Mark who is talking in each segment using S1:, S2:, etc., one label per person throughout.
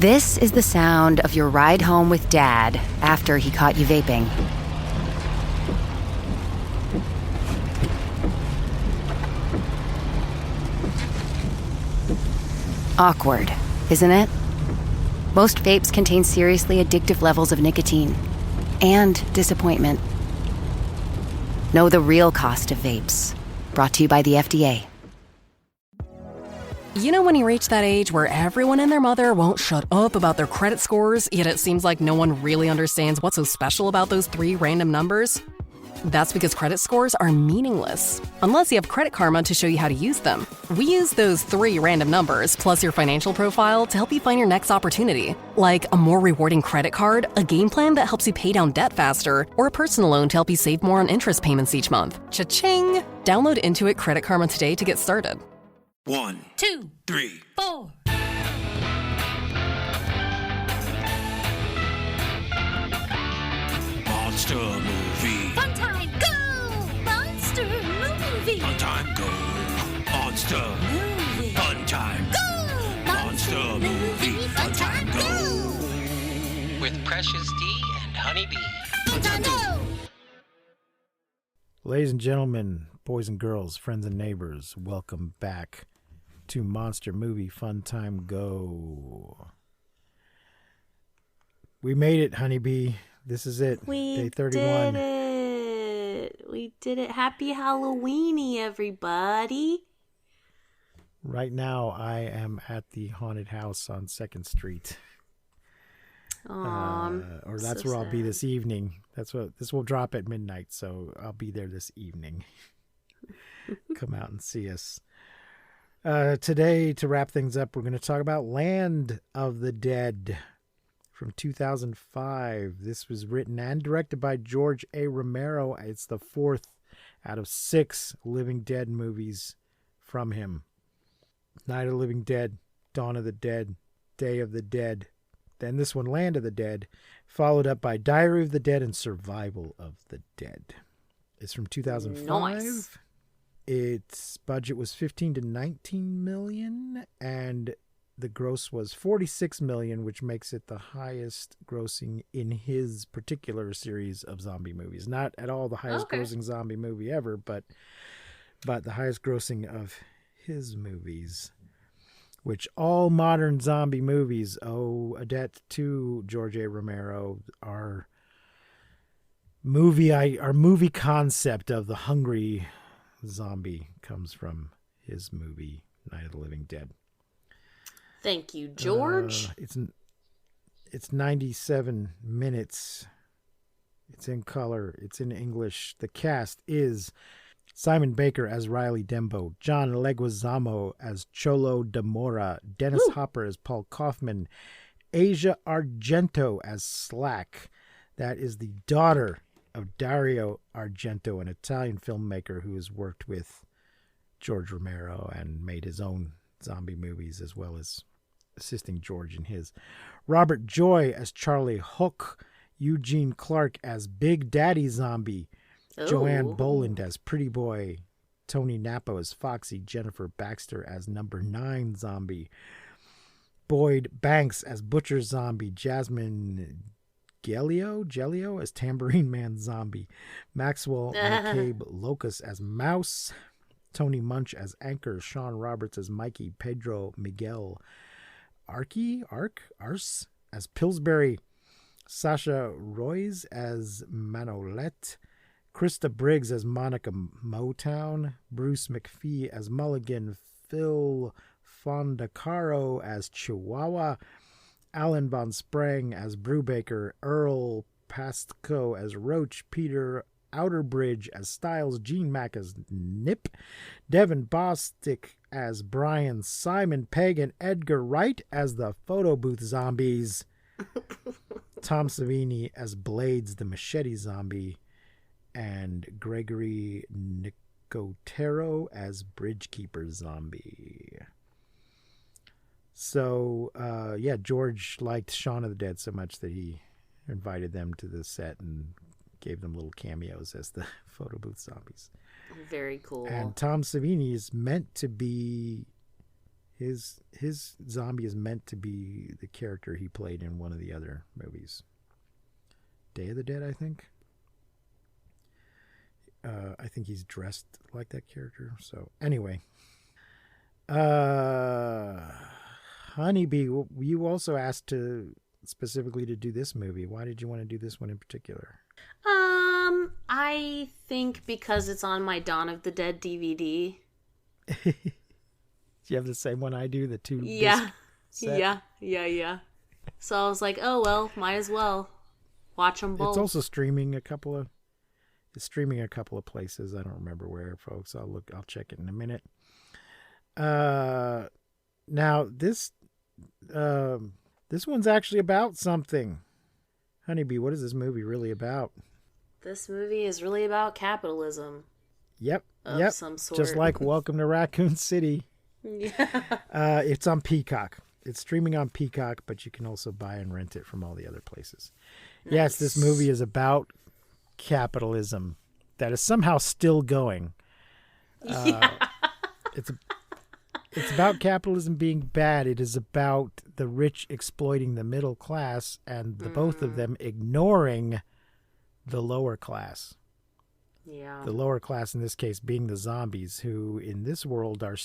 S1: This is the sound of your ride home with Dad after he caught you vaping. Awkward, isn't it? Most vapes contain seriously addictive levels of nicotine and disappointment. Know the real cost of vapes. Brought to you by the FDA.
S2: You know when you reach that age where everyone and their mother won't shut up about their credit scores, yet it seems like no one really understands what's so special about those 3 random numbers? That's because credit scores are meaningless, unless you have Credit Karma to show you how to use them. We use those 3 random numbers, plus your financial profile, to help you find your next opportunity. Like a more rewarding credit card, a game plan that helps you pay down debt faster, or a personal loan to help you save more on interest payments each month. Cha-ching! Download Intuit Credit Karma today to get started.
S3: 1,
S4: 2,
S3: 3,
S4: 4.
S3: Monster movie.
S4: Fun time, go! Monster movie.
S3: Fun time, go. Monster
S4: Movie.
S3: Fun time.
S4: Go!
S3: Monster movie. Fun time, go.
S5: With Precious D and Honey Bee.
S4: Fun time, go!
S6: Ladies and gentlemen, boys and girls, friends and neighbors, welcome back to Monster Movie Fun Time Go. We made it, Honeybee. This is it. Day 31.
S7: We did it. Happy Halloweeny, everybody.
S6: Right now, I am at the haunted house on 2nd Street. Or that's
S7: so
S6: where I'll be
S7: sad.
S6: this evening. This will drop at midnight, so I'll be there this evening. Come out and see us. Today, to wrap things up, we're going to talk about Land of the Dead from 2005. This was written and directed by George A. Romero. It's the 4th out of 6 Living Dead movies from him. Night of the Living Dead, Dawn of the Dead, Day of the Dead. Then this one, Land of the Dead, followed up by Diary of the Dead and Survival of the Dead. It's from 2005.
S7: Nice.
S6: Its budget was 15 to 19 million, and the gross was 46 million, which makes it the highest grossing in his particular series of zombie movies. Not at all the highest grossing zombie movie ever, but the highest grossing of his movies, which all modern zombie movies owe a debt to George A. Romero. Our movie concept of the hungry zombie comes from his movie Night of the Living Dead.
S7: Thank you, George.
S6: It's 97 minutes. It's in color. It's in English. The cast is Simon Baker as Riley Dembo, John Leguizamo as Cholo de Mora, Dennis Hopper as Paul Kaufman, Asia Argento as Slack. That is the daughter of Dario Argento, an Italian filmmaker who has worked with George Romero and made his own zombie movies as well as assisting George in his. Robert Joy as Charlie Hook, Eugene Clark as Big Daddy Zombie, Joanne Boland as Pretty Boy, Tony Nappo as Foxy, Jennifer Baxter as Number 9 Zombie, Boyd Banks as Butcher Zombie, Jasmine Gelio as Tambourine Man Zombie, Maxwell McCabe Locus as Mouse, Tony Munch as Anchor, Sean Roberts as Mikey, Pedro Miguel Arce as Pillsbury, Sasha Royce as Manolette, Krista Briggs as Monica Motown, Bruce McPhee as Mulligan, Phil Fondacaro as Chihuahua, Alan Von Sprang as Brubaker, Earl Pastko as Roach, Peter Outerbridge as Styles, Gene Mack as Nip, Devin Bostick as Brian, Simon Pegg and Edgar Wright as the Photo Booth Zombies, Tom Savini as Blades the Machete Zombie, and Gregory Nicotero as Bridgekeeper Zombie. So, George liked Shaun of the Dead so much that he invited them to the set and gave them little cameos as the photo booth zombies.
S7: Very cool.
S6: And Tom Savini is meant to be His zombie is meant to be the character he played in one of the other movies. Day of the Dead, I think. I think he's dressed like that character. So anyway, Honeybee, you also asked specifically to do this movie. Why did you want to do this one in particular?
S7: I think because it's on my Dawn of the Dead DVD.
S6: Do you have the same one I do? The two
S7: Yeah.
S6: disc set?
S7: Yeah. So I was like, oh, well, might as well watch them both.
S6: It's also streaming a couple of places. I don't remember where, folks. I'll check it in a minute. Now this one's actually about something. Honeybee, what is this movie really about?
S7: This movie is really about capitalism.
S6: Yep.
S7: Of some sort.
S6: Just like Welcome to Raccoon City.
S7: Yeah.
S6: It's on Peacock. It's streaming on Peacock, but you can also buy and rent it from all the other places.
S7: Nice.
S6: Yes, this movie is about capitalism that is somehow still going. It's about capitalism being bad. It is about the rich exploiting the middle class and both of them ignoring the lower class.
S7: Yeah.
S6: The lower class in this case being the zombies, who in this world are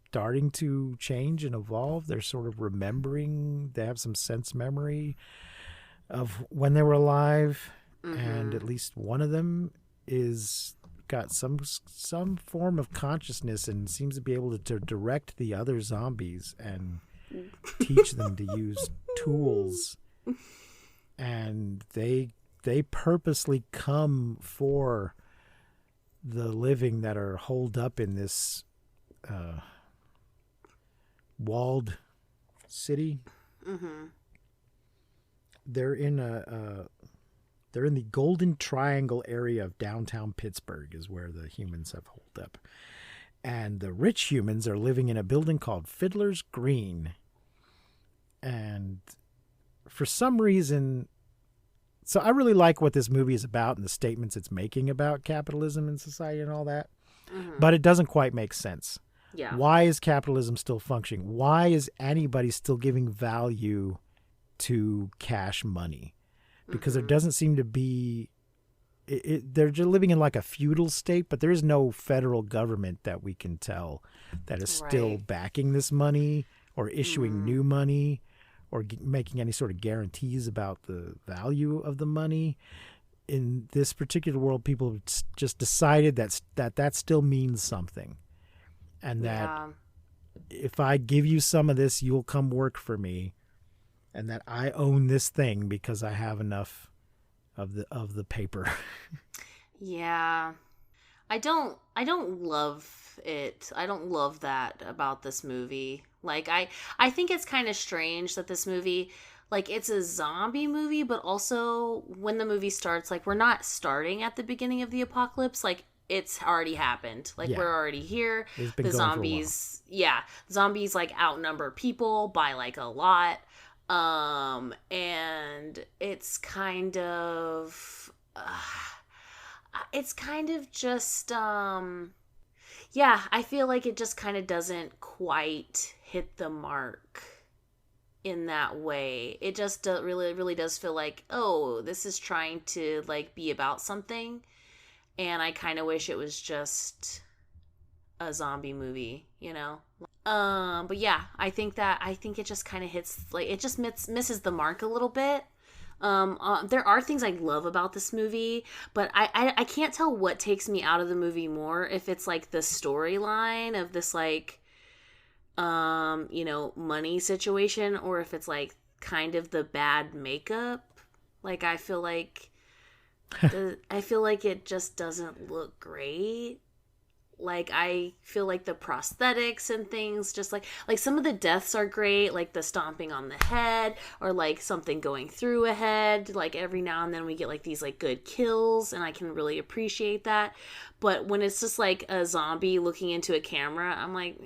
S6: starting to change and evolve. They're sort of remembering. They have some sense memory of when they were alive. And at least one of them is got some form of consciousness and seems to be able to direct the other zombies and teach them to use tools. And they purposely come for the living that are holed up in this walled city. They're in they're in the Golden Triangle area of downtown Pittsburgh is where the humans have holed up. And the rich humans are living in a building called Fiddler's Green. And for some reason, so I really like what this movie is about and the statements it's making about capitalism and society and all that. But it doesn't quite make sense.
S7: Yeah.
S6: Why is capitalism still functioning? Why is anybody still giving value to cash money? Because there doesn't seem to be... they're just living in like a feudal state, but there is no federal government that we can tell that is still backing this money or issuing new money or making any sort of guarantees about the value of the money. In this particular world, people have just decided that still means something. And that if I give you some of this, you'll come work for me. And that I own this thing because I have enough of the paper.
S7: Yeah. I don't love it. I don't love that about this movie. Like I think it's kind of strange that this movie, like, it's a zombie movie, but also when the movie starts, like, we're not starting at the beginning of the apocalypse. Like, it's already happened. Like, we're already here.
S6: The zombies,
S7: zombies like outnumber people by like a lot. And it's kind of just, I feel like it just kind of doesn't quite hit the mark in that way. It just really does feel like, oh, this is trying to like be about something. And I kind of wish it was just a zombie movie, you know? But yeah, I think it just kind of hits, like, it just misses the mark a little bit. There are things I love about this movie, but I can't tell what takes me out of the movie more, if it's like the storyline of this, like, money situation, or if it's like kind of the bad makeup. Like, I feel like it just doesn't look great. Like, I feel like the prosthetics and things, just like some of the deaths are great, like the stomping on the head, or like something going through a head. Like, every now and then we get like these like good kills, and I can really appreciate that. But when it's just like a zombie looking into a camera, I'm like,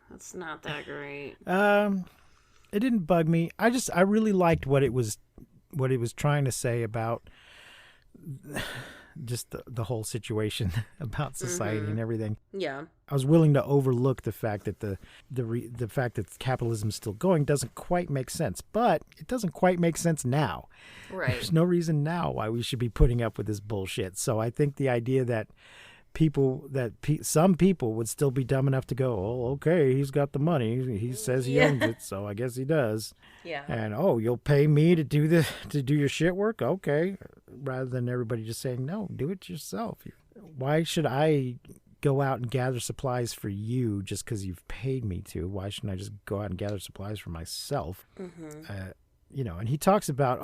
S7: that's not that great.
S6: It didn't bug me. I really liked what it was trying to say about just the whole situation about society and everything.
S7: Yeah.
S6: I was willing to overlook the fact that the fact that capitalism is still going doesn't quite make sense, but it doesn't quite make sense now.
S7: Right.
S6: There's no reason now why we should be putting up with this bullshit. So I think the idea that some people would still be dumb enough to go, oh, okay, he's got the money. He says he owns it, so I guess he does.
S7: Yeah.
S6: And you'll pay me to do your shit work, okay? Rather than everybody just saying, no, do it yourself. Why should I go out and gather supplies for you just because you've paid me to? Why shouldn't I just go out and gather supplies for myself? And he talks about,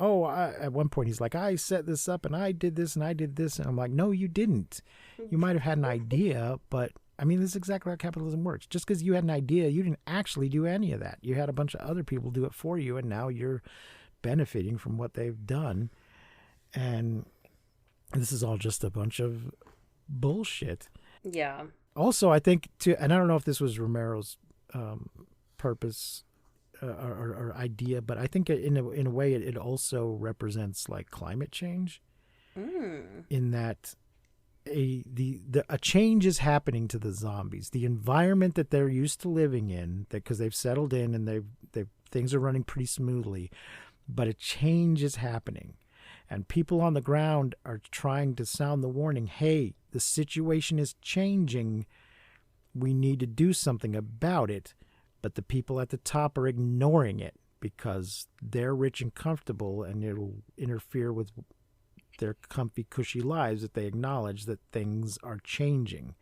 S6: at one point he's like, I set this up and I did this and I did this. And I'm like, no, you didn't. You might have had an idea, but I mean, this is exactly how capitalism works. Just because you had an idea, you didn't actually do any of that. You had a bunch of other people do it for you, and now you're benefiting from what they've done. And this is all just a bunch of bullshit.
S7: Yeah.
S6: Also, I think, and I don't know if this was Romero's purpose or idea, but I think in a way it also represents like climate change, in that a change is happening to the zombies. The environment that they're used to living in, because they've settled in and they've things are running pretty smoothly, but a change is happening, and people on the ground are trying to sound the warning. Hey, the situation is changing. We need to do something about it. But the people at the top are ignoring it because they're rich and comfortable, and it'll interfere with their comfy, cushy lives if they acknowledge that things are changing.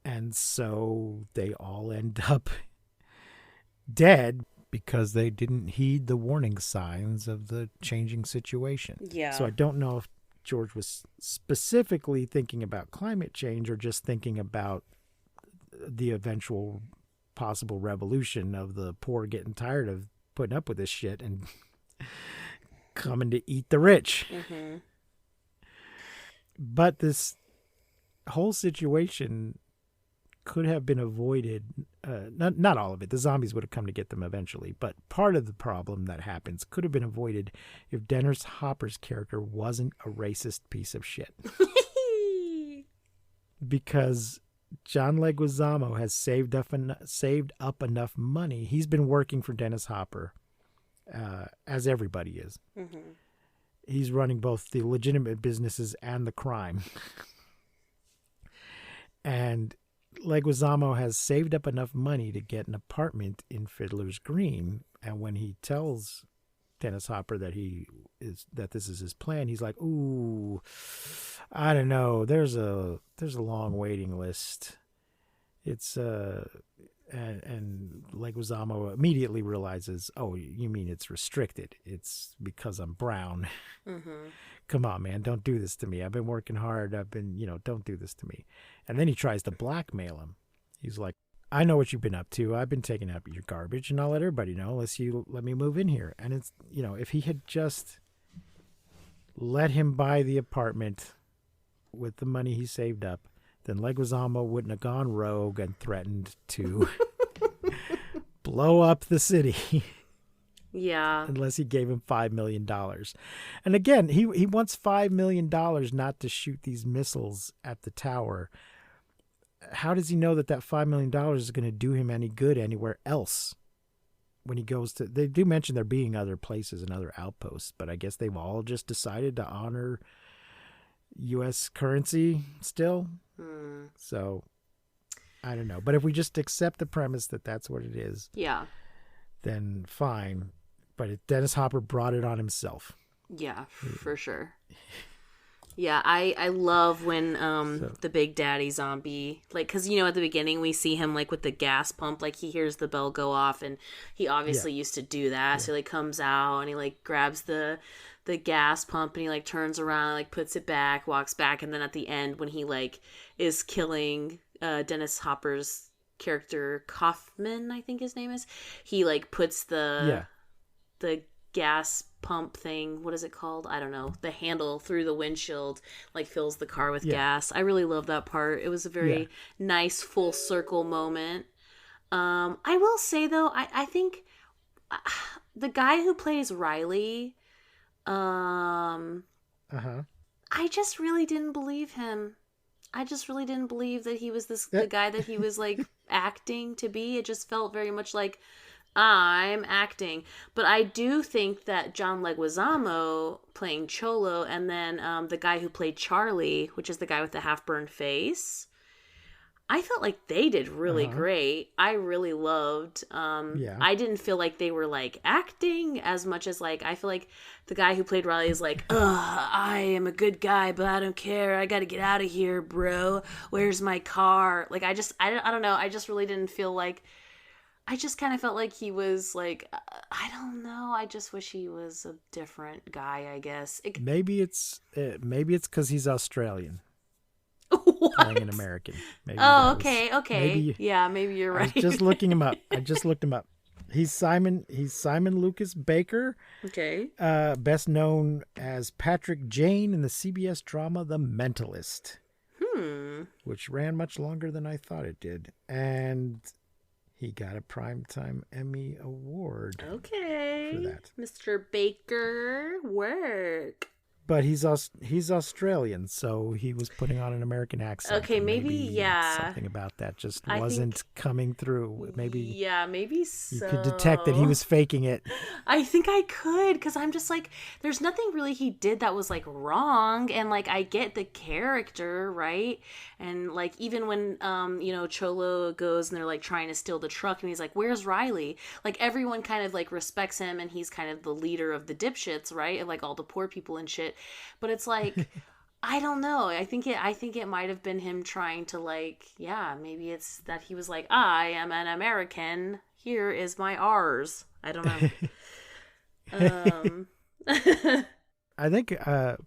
S6: And so they all end up dead because they didn't heed the warning signs of the changing situation.
S7: Yeah.
S6: So I don't know if George was specifically thinking about climate change or just thinking about the eventual possible revolution of the poor getting tired of putting up with this shit and coming to eat the rich. But this whole situation could have been avoided. Not all of it. The zombies would have come to get them eventually. But part of the problem that happens could have been avoided if Dennis Hopper's character wasn't a racist piece of shit. Because John Leguizamo has saved up enough money. He's been working for Dennis Hopper, as everybody is. He's running both the legitimate businesses and the crime. And Leguizamo has saved up enough money to get an apartment in Fiddler's Green. And when he tells Dennis Hopper that this is his plan, he's like, ooh, I don't know. There's a long waiting list. It's and Leguizamo immediately realizes, oh, you mean it's restricted? It's because I'm brown. Come on, man, don't do this to me. I've been working hard. Don't do this to me. And then he tries to blackmail him. He's like, I know what you've been up to. I've been taking out your garbage, and I'll let everybody know unless you let me move in here. And it's, if he had just let him buy the apartment with the money he saved up, then Leguizamo wouldn't have gone rogue and threatened to blow up the city.
S7: Yeah.
S6: Unless he gave him $5 million. And again, he wants $5 million not to shoot these missiles at the tower. How does he know that $5 million is going to do him any good anywhere else? When he goes to, they do mention there being other places and other outposts, but I guess they've all just decided to honor U.S. currency still. So I don't know. But if we just accept the premise that that's what it is,
S7: yeah, then
S6: fine. But Dennis Hopper brought it on himself.
S7: Yeah, for sure. Yeah, I love when the Big Daddy zombie, like, because, at the beginning we see him, like, with the gas pump, like, he hears the bell go off, and he obviously used to do that, so he, like, comes out, and he, like, grabs the gas pump, and he, like, turns around, like, puts it back, walks back, and then at the end, when he, like, is killing Dennis Hopper's character, Kaufman, I think his name is, he, like, puts the gas pump thing, what is it called? I don't know. The handle through the windshield, like, fills the car with gas. I really love that part. It was a very nice full circle moment. I will say, though, I think the guy who plays Riley, I I just really didn't believe him. I just really didn't believe that he was the guy that he was like acting to be. It just felt very much like I'm acting. But I do think that John Leguizamo playing Cholo, and then the guy who played Charlie, which is the guy with the half-burned face, I felt like they did really great. I really loved. I didn't feel like they were like acting as much as like I feel like the guy who played Riley is like, I am a good guy, but I don't care. I got to get out of here, bro. Where's my car? Like I don't know. I just really didn't feel like. I just kind of felt like he was like, I don't know. I just wish he was a different guy. I guess
S6: maybe it's because he's Australian.
S7: What?
S6: Playing an American. Maybe
S7: okay.
S6: Maybe,
S7: maybe you're right.
S6: I was just looking him up. I just looked him up. He's Simon Lucas Baker.
S7: Okay.
S6: Best known as Patrick Jane in the CBS drama The Mentalist. Which ran much longer than I thought it did. And he got a Primetime Emmy Award.
S7: Okay.
S6: For that.
S7: Mr. Baker, work.
S6: But he's Australian, so he was putting on an American accent.
S7: Okay, maybe
S6: something about that just wasn't coming through. Maybe
S7: so.
S6: You could detect that he was faking it.
S7: I think I could, because I'm just like, there's nothing really he did that was like wrong, and like I get the character, right? And like even when Cholo goes and they're like trying to steal the truck, and he's like, "Where's Riley?" Like everyone kind of like respects him, and he's kind of the leader of the dipshits, right? And like all the poor people and shit. But it's like I don't know. I think it might have been him trying to like, maybe it's that he was like, I am an American. Here is my R's. I don't know.
S6: I think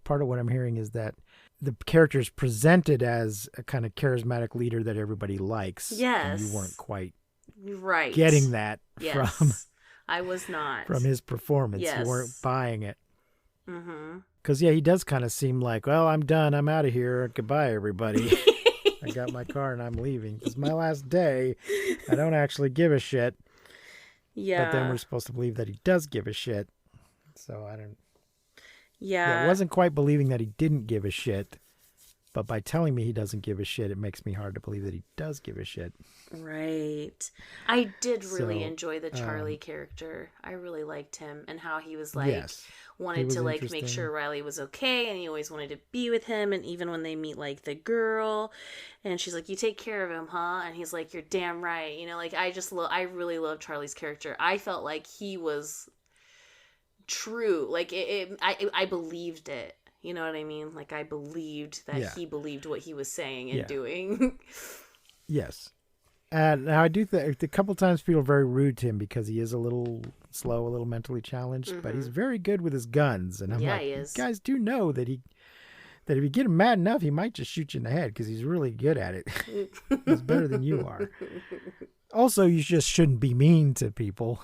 S6: part of what I'm hearing is that the character is presented as a kind of charismatic leader that everybody likes.
S7: Yes.
S6: And you weren't quite
S7: right
S6: getting that from
S7: I was not.
S6: From his performance.
S7: Yes.
S6: You weren't buying it.
S7: Mm-hmm.
S6: Because, he does kind of seem like, well, I'm done. I'm out of here. Goodbye, everybody. I got my car and I'm leaving. It's my last day. I don't actually give a shit.
S7: Yeah.
S6: But then we're supposed to believe that he does give a shit. So I don't.
S7: Yeah.
S6: I wasn't quite believing that he didn't give a shit. But by telling me he doesn't give a shit, it makes me hard to believe that he does give a shit.
S7: Right. I did really enjoy the Charlie character. I really liked him and how he was like, wanted to like make sure Riley was okay, and he always wanted to be with him. And even when they meet like the girl and she's like, "You take care of him, huh?" And he's like, "You're damn right." Like I really love Charlie's character. I felt like he was true. Like I believed it. You know what I mean? Like I believed that he believed what he was saying and doing.
S6: Yes. And now I do think a couple times people are very rude to him because he is a little slow, a little mentally challenged, but he's very good with his guns. And I'm like, you guys do know that if you get him mad enough, he might just shoot you in the head because he's really good at it. He's better than you are. Also, you just shouldn't be mean to people,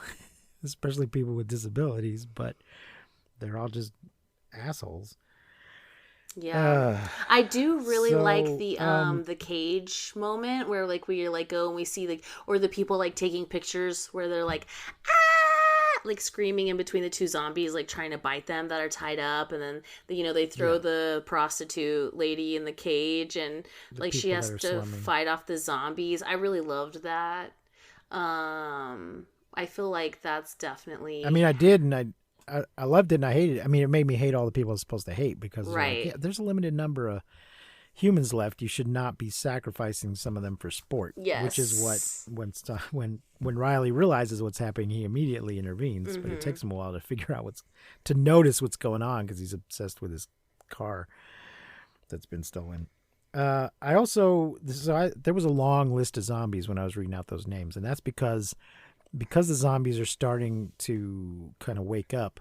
S6: especially people with disabilities, but they're all just assholes.
S7: Yeah, I do really like the cage moment where like we like go and we see like, or the people like taking pictures where they're like, like screaming in between the two zombies like trying to bite them that are tied up, and then they throw the prostitute lady in the cage, and like she has to fight off the zombies. I really loved that. I feel like that's definitely.
S6: I mean, I did, and I loved it and I hated it. I mean, it made me hate all the people I was supposed to hate because there's a limited number of humans left. You should not be sacrificing some of them for sport.
S7: Yes.
S6: Which is what when Riley realizes what's happening, he immediately intervenes. But it takes him a while to figure out to notice what's going on because he's obsessed with his car that's been stolen. There was a long list of zombies when I was reading out those names, and that's because the zombies are starting to kind of wake up.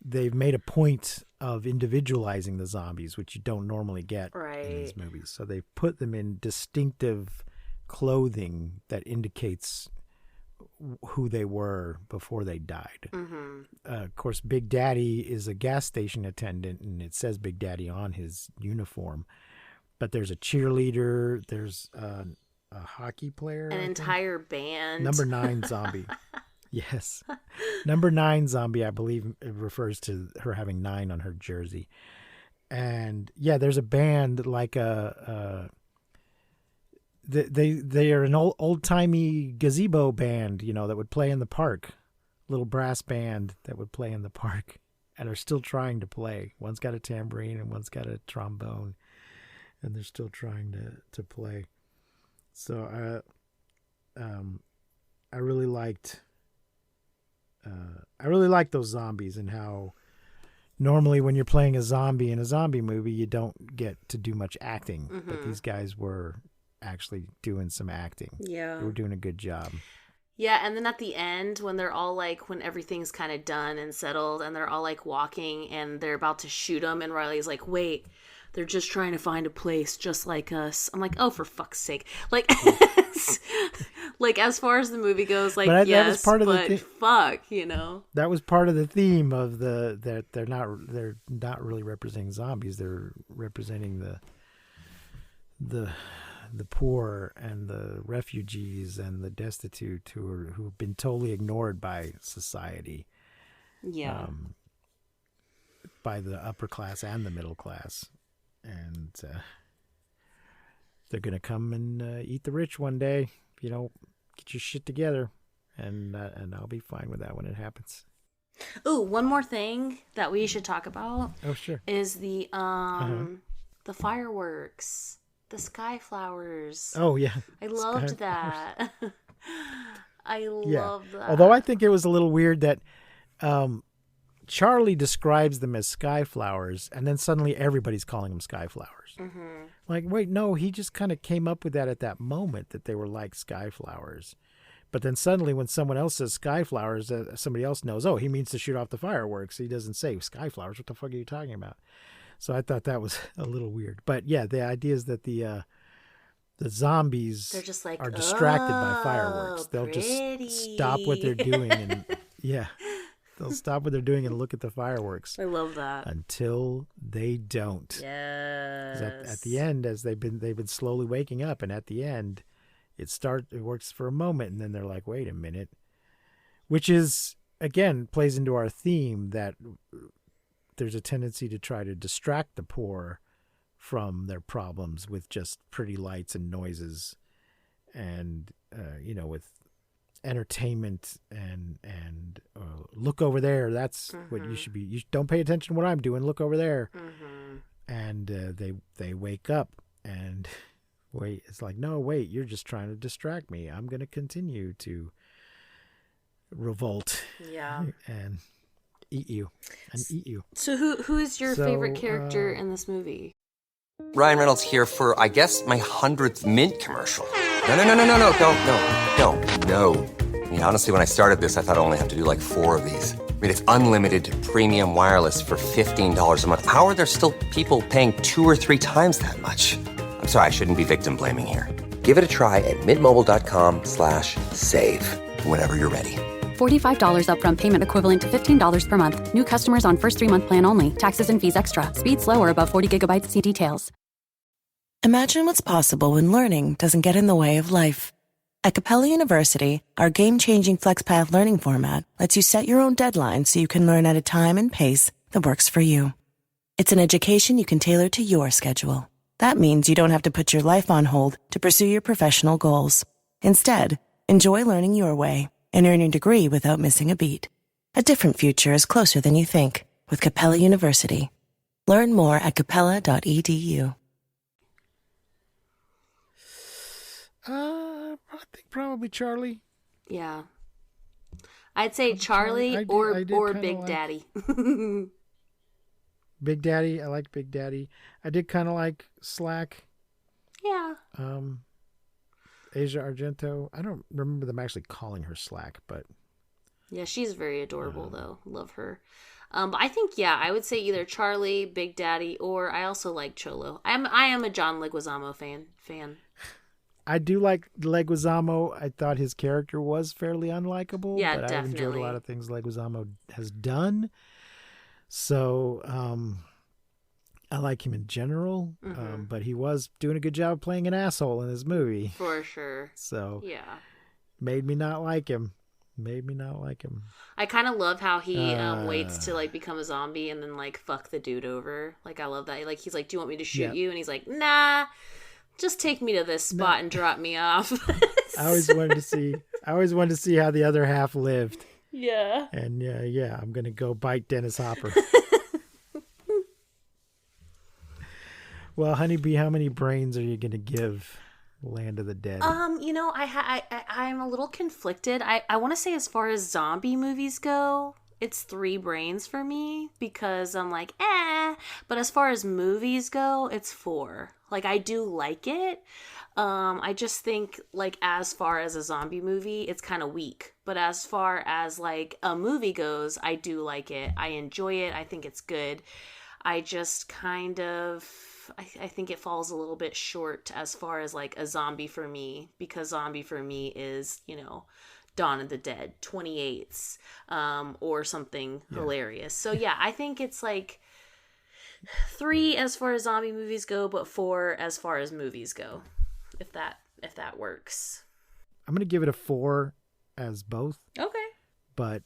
S6: They've made a point of individualizing the zombies, which you don't normally get in these movies. So they've put them in distinctive clothing that indicates who they were before they died. Of course, Big Daddy is a gas station attendant, and it says Big Daddy on his uniform. But there's a cheerleader, there's a hockey player.
S7: An entire band.
S6: Number 9 zombie. Yes. Number 9 zombie, I believe it refers to her having 9 on her jersey. And yeah, there's a band like they are an old timey gazebo band, that would play in the park, little brass band that would play in the park, and are still trying to play. One's got a tambourine and one's got a trombone, and they're still trying to play. So I really liked those zombies, and how normally when you're playing a zombie in a zombie movie, you don't get to do much acting, but these guys were actually doing some acting.
S7: Yeah.
S6: They were doing a good job.
S7: Yeah, and then at the end, when they're all like, when everything's kind of done and settled, and they're all like walking, and they're about to shoot them, and Riley's like, "Wait, they're just trying to find a place just like us." I'm like, "Oh, for fuck's sake!" Like, like as far as the movie goes, like,
S6: but
S7: yes,
S6: that was part of
S7: but fuck,
S6: That was part of the theme of that they're not really representing zombies. They're representing the poor and the refugees and the destitute who've been totally ignored by society.
S7: Yeah.
S6: By the upper class and the middle class. And they're going to come and eat the rich one day if you don't get your shit together. And I'll be fine with that when it happens.
S7: Ooh, one more thing that we should talk about.
S6: Oh, sure.
S7: Is the fireworks. The sky flowers.
S6: Oh, yeah.
S7: I loved that. I love that.
S6: Although I think it was a little weird that Charlie describes them as sky flowers, and then suddenly everybody's calling them sky flowers. Mm-hmm. Like, wait, no, he just kind of came up with that at that moment, that they were like sky flowers. But then suddenly when someone else says sky flowers, somebody else knows, he means to shoot off the fireworks. He doesn't say sky flowers. What the fuck are you talking about? So I thought that was a little weird. But yeah, the idea is that the zombies
S7: they're just like,
S6: are distracted by fireworks. They'll just stop what they're doing and they'll stop what they're doing and look at the fireworks.
S7: I love that.
S6: Until they don't.
S7: Yes.
S6: At the end, as they've been slowly waking up, and at the end, it works for a moment, and then they're like, wait a minute, which is again plays into our theme that there's a tendency to try to distract the poor from their problems with just pretty lights and noises, and with entertainment and look over there. That's what you should be. You don't pay attention to what I'm doing. Look over there. And they wake up and wait. It's like, no, wait. You're just trying to distract me. I'm going to continue to revolt.
S7: Yeah.
S6: And eat you.
S7: So who is your favorite character in this movie?
S8: Ryan Reynolds here for, I guess, my 100th Mint commercial. No, don't. I mean, honestly, when I started this, I thought I only have to do like 4 of these. I mean, it's unlimited premium wireless for $15 a month. How are there still people paying 2 or 3 times that much? I'm sorry, I shouldn't be victim blaming here. Give it a try at mintmobile.com/save. Whenever you're ready.
S9: $45 upfront payment equivalent to $15 per month. New customers on first 3-month plan only. Taxes and fees extra. Speed slower above 40 gigabytes. See details.
S10: Imagine what's possible when learning doesn't get in the way of life. At Capella University, our game-changing FlexPath learning format lets you set your own deadline so you can learn at a time and pace that works for you. It's an education you can tailor to your schedule. That means you don't have to put your life on hold to pursue your professional goals. Instead, enjoy learning your way and earn your degree without missing a beat. A different future is closer than you think with Capella University. Learn more at capella.edu.
S6: I think probably Charlie.
S7: Yeah. I'd say Charlie or Big Daddy.
S6: Big Daddy. I liked Big Daddy. I did kind of like Slack.
S7: Yeah.
S6: Asia Argento. I don't remember them actually calling her Slack, but
S7: yeah, she's very adorable though. Love her. But I think I would say either Charlie, Big Daddy, or I also like Cholo. I am a John Leguizamo fan.
S6: I do like Leguizamo. I thought his character was fairly unlikable.
S7: Yeah,
S6: but
S7: definitely.
S6: I've enjoyed a lot of things Leguizamo has done. So I like him in general, but he was doing a good job playing an asshole in his movie.
S7: For sure.
S6: So
S7: yeah,
S6: made me not like him. Made me not like him.
S7: I kind of love how he waits to like become a zombie and then like fuck the dude over. Like I love that. Like he's like, "Do you want me to shoot you?" And he's like, "Nah, just take me to this spot and drop me off."
S6: I always wanted to see how the other half lived.
S7: Yeah.
S6: And yeah, I'm gonna go bite Dennis Hopper. Well, Honeybee, how many brains are you gonna give Land of the Dead?
S7: I'm a little conflicted. I want to say as far as zombie movies go, it's 3 brains for me because I'm like, but as far as movies go, it's 4. Like I do like it. I just think like as far as a zombie movie, it's kind of weak. But as far as like a movie goes, I do like it. I enjoy it. I think it's good. I just kind of I think it falls a little bit short as far as like a zombie for me, because zombie for me is, Dawn of the Dead, 28s, or something hilarious. So yeah, I think it's like 3 as far as zombie movies go, but 4 as far as movies go, if that works.
S6: I'm gonna give it a 4 as both.
S7: Okay.
S6: But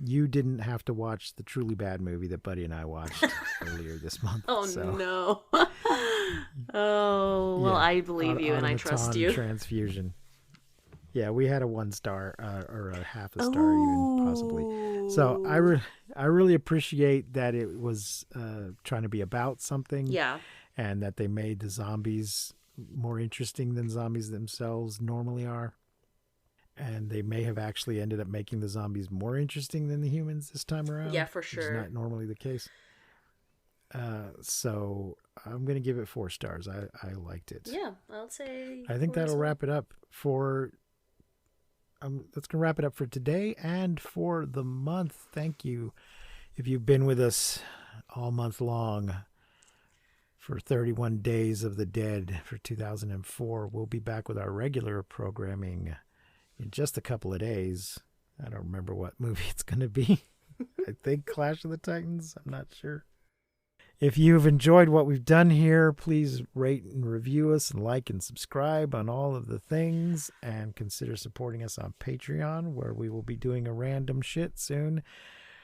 S6: you didn't have to watch the Truly Bad movie that Buddy and I watched earlier this month.
S7: Oh,
S6: so.
S7: No. Oh, well, I believe you and I trust you.
S6: Transfusion. Yeah, we had a 1 star or a half a star even possibly. So I really appreciate that it was trying to be about something.
S7: Yeah.
S6: And that they made the zombies more interesting than zombies themselves normally are. And they may have actually ended up making the zombies more interesting than the humans this time around.
S7: Yeah, for sure.
S6: Which is not normally the case. So I'm going to give it 4 stars. I liked it.
S7: Yeah, I'll say.
S6: I think that'll wrap it up for. That's going to wrap it up for today and for the month. Thank you. If you've been with us all month long for 31 Days of the Dead for 2004, we'll be back with our regular programming in just a couple of days. I don't remember what movie it's going to be. I think Clash of the Titans. I'm not sure. If you've enjoyed what we've done here, please rate and review us and like and subscribe on all of the things, and consider supporting us on Patreon, where we will be doing a random shit soon.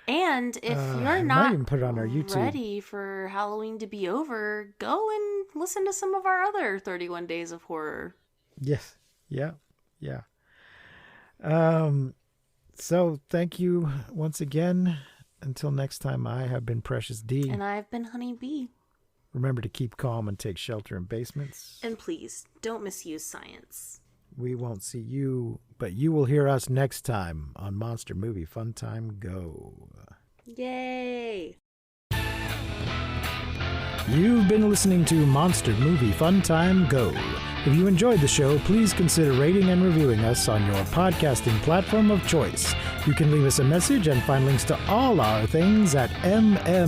S7: And if you're
S6: might
S7: not
S6: even put it on our YouTube.
S7: ready for Halloween to be over, go and listen to some of our other 31 Days of Horror.
S6: Yes. Yeah. So thank you once again. Until next time, I have been Precious D.
S7: And I've been Honey Bee.
S6: Remember to keep calm and take shelter in basements.
S7: And please, don't misuse science.
S6: We won't see you, but you will hear us next time on Monster Movie Fun Time Go.
S7: Yay!
S6: You've been listening to Monster Movie Fun Time Go. If you enjoyed the show, please consider rating and reviewing us on your podcasting platform of choice. You can leave us a message and find links to all our things at mmftg.com.